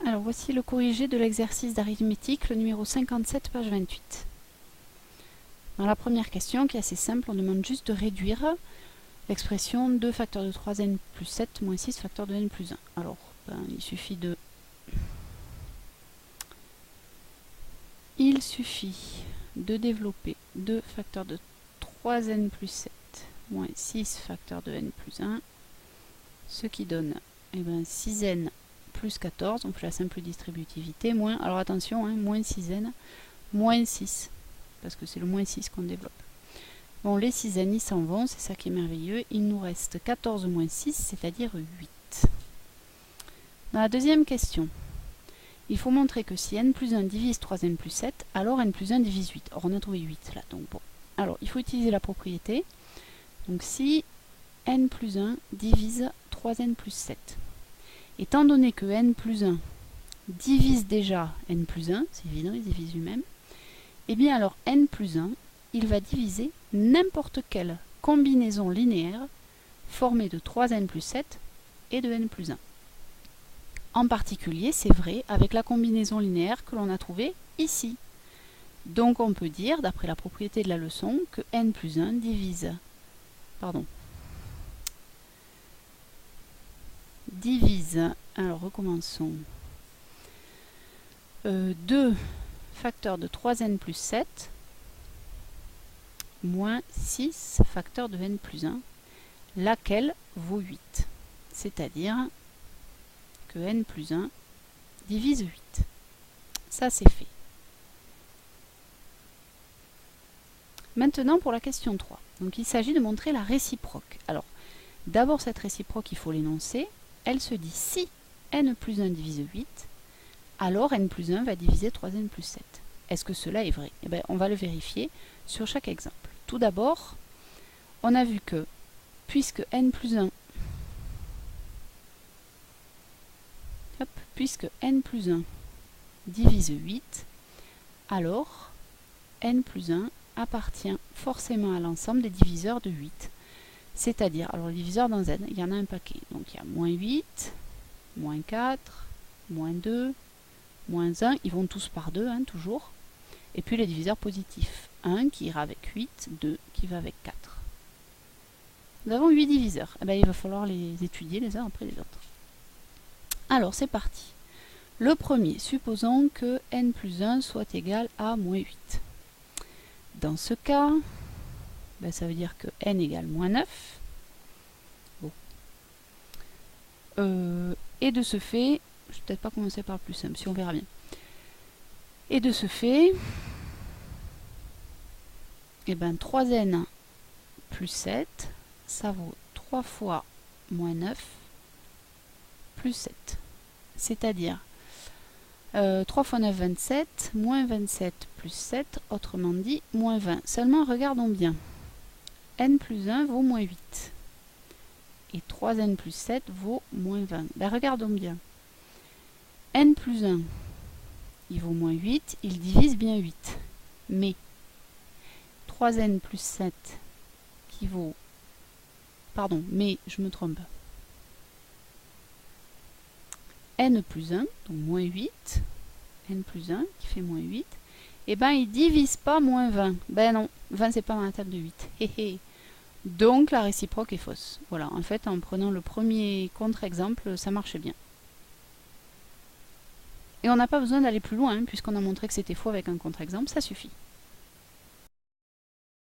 Alors voici le corrigé de l'exercice d'arithmétique, le numéro 57, page 28. Dans la première question, qui est assez simple, on demande juste de réduire l'expression 2 facteur de 3n plus 7 moins 6 facteur de n plus 1. Alors, il suffit de développer 2 facteurs de 3n plus 7 moins 6 facteur de n plus 1, ce qui donne 6n plus 14, on fait la simple distributivité, moins, alors attention, moins 6n, moins 6, parce que c'est le moins 6 qu'on développe. Bon, les 6n, ils s'en vont, c'est ça qui est merveilleux, il nous reste 14 moins 6, c'est-à-dire 8. Dans la deuxième question, il faut montrer que si n plus 1 divise 3n plus 7, alors n plus 1 divise 8. Or, on a trouvé 8 là, donc bon. Alors, il faut utiliser la propriété. Donc, si n plus 1 divise 3n plus 7, étant donné que n plus 1 divise déjà n plus 1, c'est évident, il divise lui-même, et bien alors n plus 1, il va diviser n'importe quelle combinaison linéaire formée de 3n plus 7 et de n plus 1. En particulier, c'est vrai avec la combinaison linéaire que l'on a trouvée ici. Donc on peut dire, d'après la propriété de la leçon, que n plus 1 divise, alors recommençons, 2 facteurs de 3n plus 7 moins 6 facteurs de n plus 1, laquelle vaut 8. C'est-à-dire que n plus 1 divise 8. Ça, c'est fait. Maintenant, pour la question 3. Donc, il s'agit de montrer la réciproque. Alors, d'abord, cette réciproque, il faut l'énoncer. Elle se dit si n plus 1 divise 8, alors n plus 1 va diviser 3n plus 7. Est-ce que cela est vrai? Eh bien, on va le vérifier sur chaque exemple. Tout d'abord, on a vu que puisque n plus 1 divise 8, alors n plus 1 appartient forcément à l'ensemble des diviseurs de 8. C'est-à-dire, alors le diviseur dans z, il y en a un paquet. Donc il y a moins 8, moins 4, moins 2, moins 1, ils vont tous par 2, toujours. Et puis les diviseurs positifs, 1 qui ira avec 8, 2 qui va avec 4. Nous avons 8 diviseurs. Eh bien, il va falloir les étudier les uns après les autres. Alors, c'est parti. Le premier, supposons que n plus 1 soit égal à moins 8. Dans ce cas, ça veut dire que n égale moins 9. Bon. Et de ce fait, je ne vais peut-être pas commencer par le plus simple, si on verra bien. Et de ce fait, 3n plus 7, ça vaut 3 fois moins 9 plus 7. C'est-à-dire 3 fois 9, 27, moins 27 plus 7, autrement dit, moins 20. Seulement, regardons bien. n plus 1 vaut moins 8. Et 3n plus 7 vaut moins 20. Regardons bien. n plus 1, il vaut moins 8, il divise bien 8. Mais 3n plus 7 qui vaut... Pardon, mais je me trompe. n plus 1, donc moins 8, n plus 1 qui fait moins 8, et il divise pas moins 20. Non, 20 c'est pas dans la table de 8. Donc la réciproque est fausse. Voilà, en fait, en prenant le premier contre-exemple, ça marchait bien. Et on n'a pas besoin d'aller plus loin, puisqu'on a montré que c'était faux avec un contre-exemple, ça suffit.